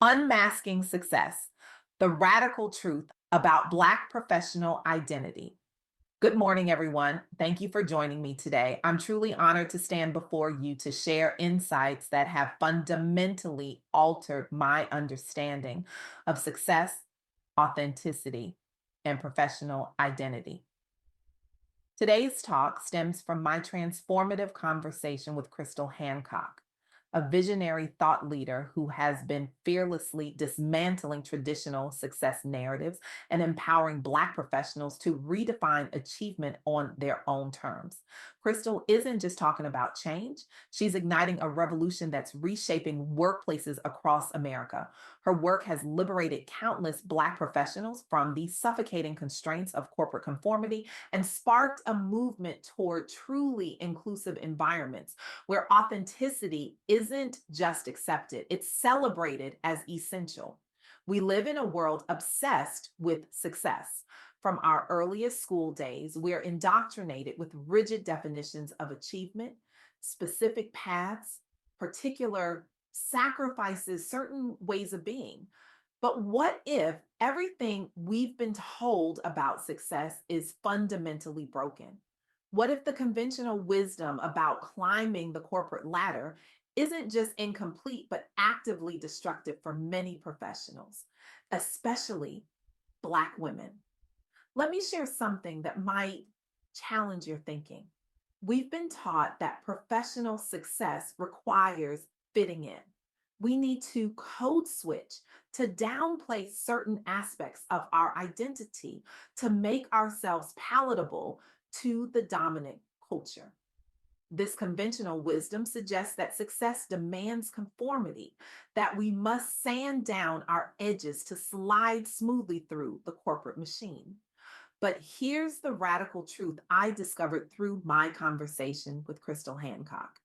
Unmasking Success, the radical truth about Black professional identity. Good morning, everyone. Thank you for joining me today. I'm truly honored to stand before you to share insights that have fundamentally altered my understanding of success, authenticity, and professional identity. Today's talk stems from my transformative conversation with Krystal Hancock, a visionary thought leader who has been fearlessly dismantling traditional success narratives and empowering Black professionals to redefine achievement on their own terms. Krystal isn't just talking about change, she's igniting a revolution that's reshaping workplaces across America. Her work has liberated countless Black professionals from the suffocating constraints of corporate conformity and sparked a movement toward truly inclusive environments where authenticity isn't just accepted, it's celebrated as essential. We live in a world obsessed with success. From our earliest school days, we're indoctrinated with rigid definitions of achievement, specific paths, particular sacrifices, certain ways of being. But what if everything we've been told about success is fundamentally broken? What if the conventional wisdom about climbing the corporate ladder isn't just incomplete, but actively destructive for many professionals, especially Black women? Let me share something that might challenge your thinking. We've been taught that professional success requires fitting in. We need to code switch to downplay certain aspects of our identity to make ourselves palatable to the dominant culture. This conventional wisdom suggests that success demands conformity, that we must sand down our edges to slide smoothly through the corporate machine. But here's the radical truth I discovered through my conversation with Krystal Hancock.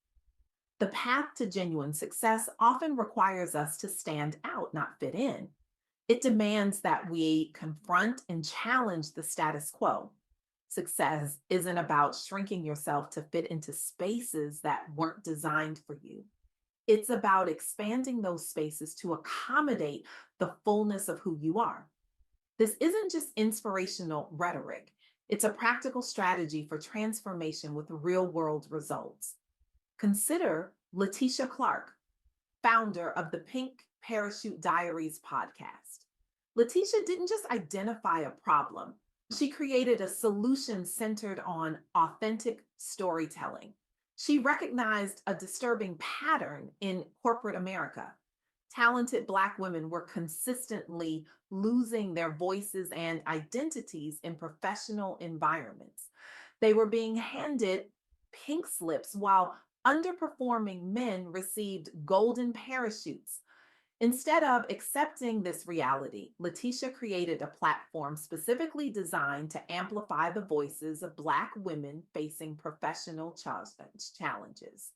The path to genuine success often requires us to stand out, not fit in. It demands that we confront and challenge the status quo. Success isn't about shrinking yourself to fit into spaces that weren't designed for you. It's about expanding those spaces to accommodate the fullness of who you are. This isn't just inspirational rhetoric, it's a practical strategy for transformation with real world results. Consider Letitia Clark, founder of the Pink Parachute Diaries podcast. Letitia didn't just identify a problem, she created a solution centered on authentic storytelling. She recognized a disturbing pattern in corporate America. Talented Black women were consistently losing their voices and identities in professional environments. They were being handed pink slips while underperforming men received golden parachutes. Instead of accepting this reality, Letitia created a platform specifically designed to amplify the voices of Black women facing professional challenges.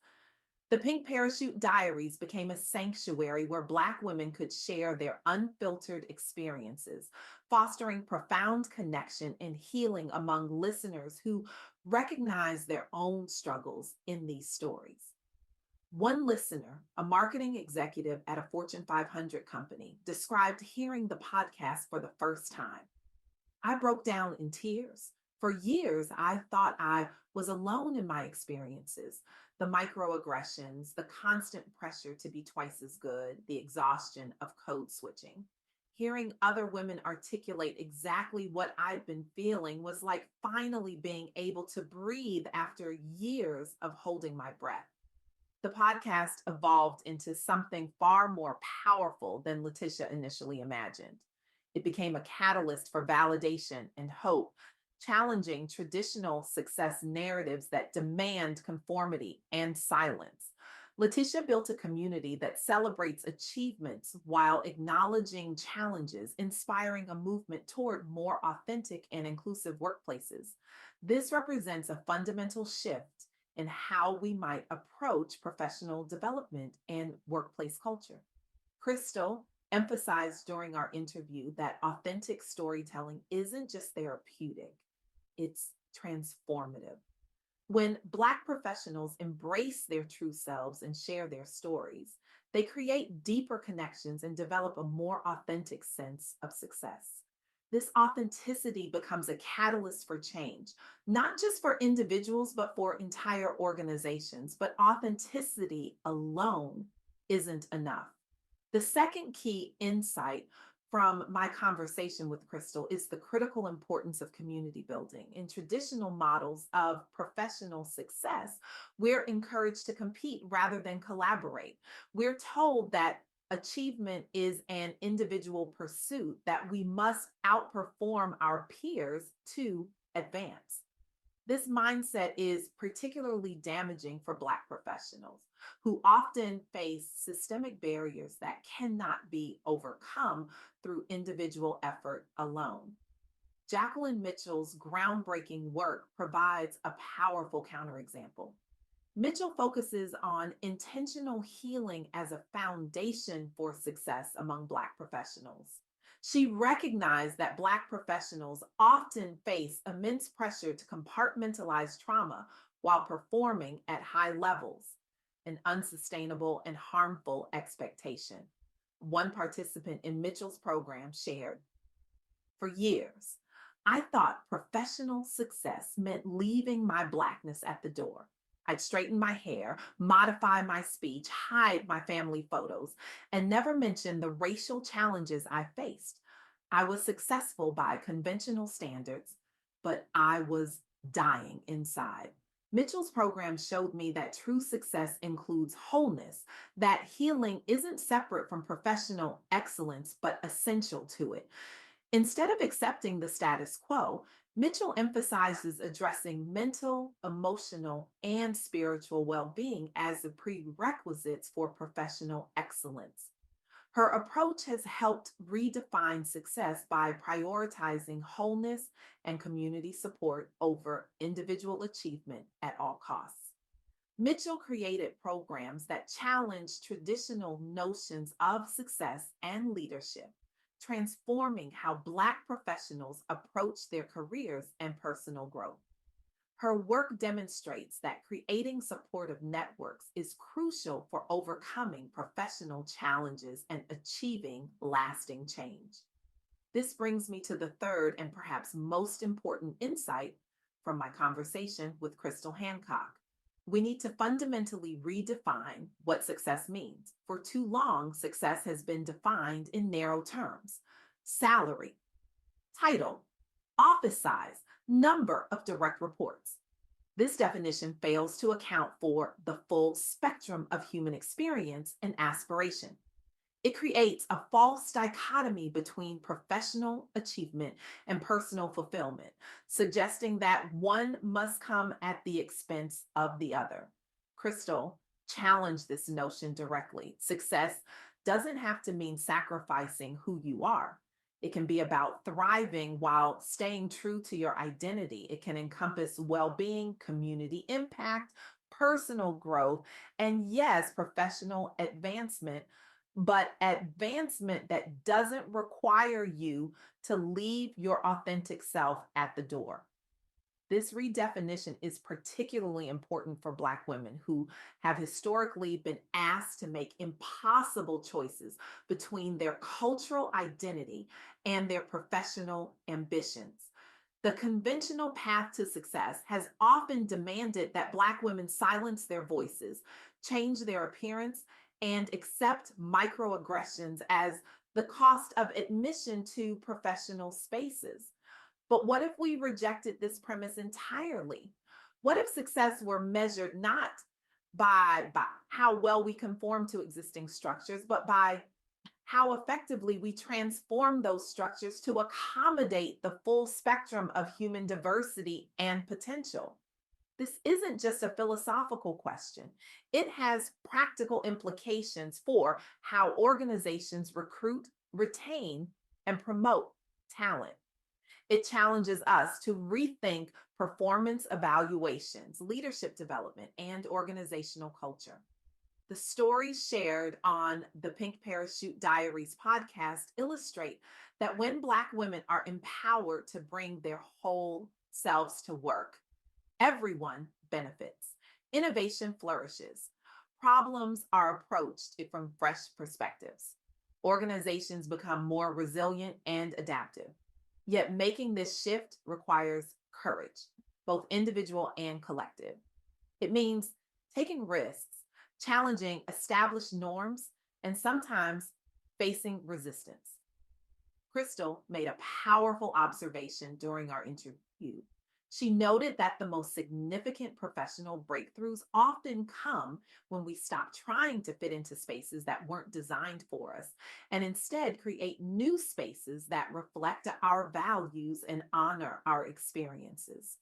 The Pink Parachute Diaries became a sanctuary where Black women could share their unfiltered experiences, fostering profound connection and healing among listeners who recognize their own struggles in these stories. One listener, a marketing executive at a Fortune 500 company, described hearing the podcast for the first time. I broke down in tears. For years, I thought I was alone in my experiences, the microaggressions, the constant pressure to be twice as good, the exhaustion of code switching. Hearing other women articulate exactly what I'd been feeling was like finally being able to breathe after years of holding my breath. The podcast evolved into something far more powerful than Letitia initially imagined. It became a catalyst for validation and hope, challenging traditional success narratives that demand conformity and silence. Letitia built a community that celebrates achievements while acknowledging challenges, inspiring a movement toward more authentic and inclusive workplaces. This represents a fundamental shift in how we might approach professional development and workplace culture. Krystal emphasized during our interview that authentic storytelling isn't just therapeutic, it's transformative. When Black professionals embrace their true selves and share their stories, They create deeper connections and develop a more authentic sense of success. This authenticity becomes a catalyst for change, not just for individuals, but for entire organizations. But authenticity alone isn't enough. The second key insight from my conversation with Krystal is the critical importance of community building. In traditional models of professional success, we're encouraged to compete rather than collaborate. We're told that achievement is an individual pursuit, that we must outperform our peers to advance. This mindset is particularly damaging for Black professionals who often face systemic barriers that cannot be overcome through individual effort alone. Jacqueline Mitchell's groundbreaking work provides a powerful counterexample. Mitchell focuses on intentional healing as a foundation for success among Black professionals. She recognized that Black professionals often face immense pressure to compartmentalize trauma while performing at high levels, an unsustainable and harmful expectation. One participant in Mitchell's program shared, for years, I thought professional success meant leaving my Blackness at the door. I'd straighten my hair, modify my speech, hide my family photos, and never mention the racial challenges I faced. I was successful by conventional standards, but I was dying inside. Mitchell's program showed me that true success includes wholeness, that healing isn't separate from professional excellence, but essential to it. Instead of accepting the status quo, Mitchell emphasizes addressing mental, emotional, and spiritual well being as the prerequisites for professional excellence. Her approach has helped redefine success by prioritizing wholeness and community support over individual achievement at all costs. Mitchell created programs that challenge traditional notions of success and leadership, transforming how Black professionals approach their careers and personal growth. Her work demonstrates that creating supportive networks is crucial for overcoming professional challenges and achieving lasting change. This brings me to the third and perhaps most important insight from my conversation with Krystal Hancock. We need to fundamentally redefine what success means. For too long, success has been defined in narrow terms: salary, title, office size, number of direct reports. This definition fails to account for the full spectrum of human experience and aspiration. It creates a false dichotomy between professional achievement and personal fulfillment, suggesting that one must come at the expense of the other. Krystal challenged this notion directly. Success doesn't have to mean sacrificing who you are. It can be about thriving while staying true to your identity. It can encompass well being, community impact, personal growth, and yes, professional advancement, but advancement that doesn't require you to leave your authentic self at the door. This redefinition is particularly important for Black women who have historically been asked to make impossible choices between their cultural identity and their professional ambitions. The conventional path to success has often demanded that Black women silence their voices, change their appearance, and accept microaggressions as the cost of admission to professional spaces. But what if we rejected this premise entirely? What if success were measured not by how well we conform to existing structures, but by how effectively we transform those structures to accommodate the full spectrum of human diversity and potential? This isn't just a philosophical question. It has practical implications for how organizations recruit, retain, and promote talent. It challenges us to rethink performance evaluations, leadership development, and organizational culture. The stories shared on the Pink Parachute Diaries podcast illustrate that when Black women are empowered to bring their whole selves to work, everyone benefits. Innovation flourishes. Problems are approached from fresh perspectives. Organizations become more resilient and adaptive. Yet making this shift requires courage, both individual and collective. It means taking risks, challenging established norms, and sometimes facing resistance. Crystal made a powerful observation during our interview. She noted that the most significant professional breakthroughs often come when we stop trying to fit into spaces that weren't designed for us and instead create new spaces that reflect our values and honor our experiences.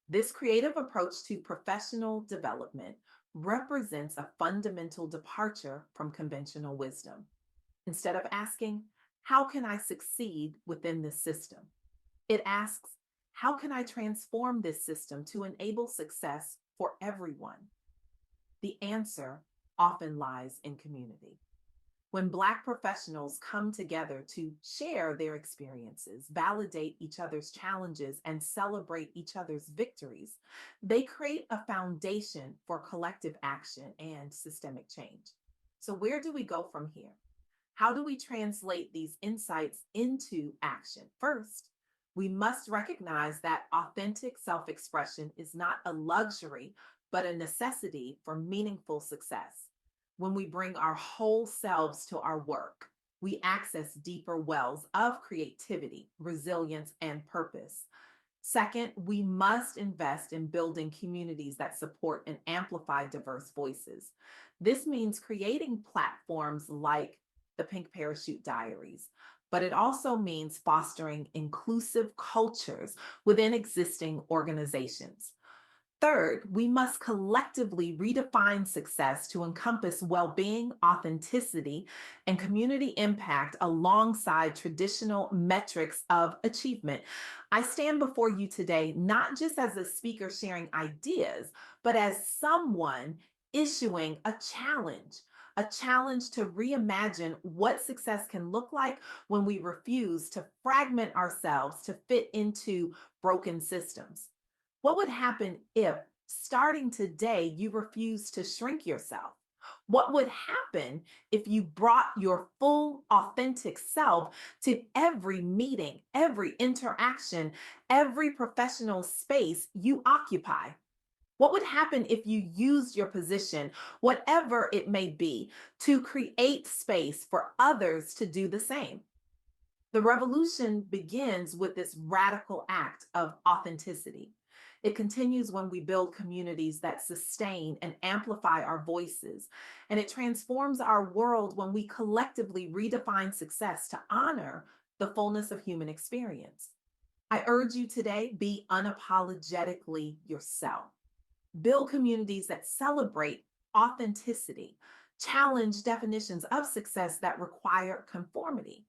This creative approach to professional development represents a fundamental departure from conventional wisdom. Instead of asking, how can I succeed within this system? It asks, how can I transform this system to enable success for everyone? The answer often lies in community. When Black professionals come together to share their experiences, validate each other's challenges, and celebrate each other's victories, they create a foundation for collective action and systemic change. So, where do we go from here? How do we translate these insights into action? First, we must recognize that authentic self expression is not a luxury, but a necessity for meaningful success. When we bring our whole selves to our work, we access deeper wells of creativity, resilience, and purpose. Second, we must invest in building communities that support and amplify diverse voices. This means creating platforms like the Pink Parachute Diaries, but it also means fostering inclusive cultures within existing organizations. Third, we must collectively redefine success to encompass well being, authenticity, and community impact alongside traditional metrics of achievement. I stand before you today not just as a speaker sharing ideas, but as someone issuing a challenge to reimagine what success can look like when we refuse to fragment ourselves to fit into broken systems. What would happen if, starting today, you refuse to shrink yourself? What would happen if you brought your full, authentic self to every meeting, every interaction, every professional space you occupy? What would happen if you used your position, whatever it may be, to create space for others to do the same? The revolution begins with this radical act of authenticity. It continues when we build communities that sustain and amplify our voices. And it transforms our world when we collectively redefine success to honor the fullness of human experience. I urge you today, be unapologetically yourself. Build communities that celebrate authenticity, challenge definitions of success that require conformity.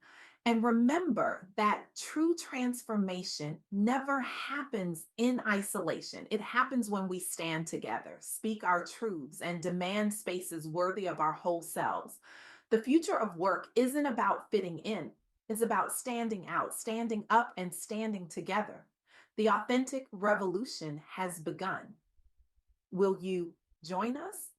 And remember that true transformation never happens in isolation. It happens when we stand together, speak our truths, and demand spaces worthy of our whole selves. The future of work isn't about fitting in, it's about standing out, standing up, and standing together. The authentic revolution has begun. Will you join us?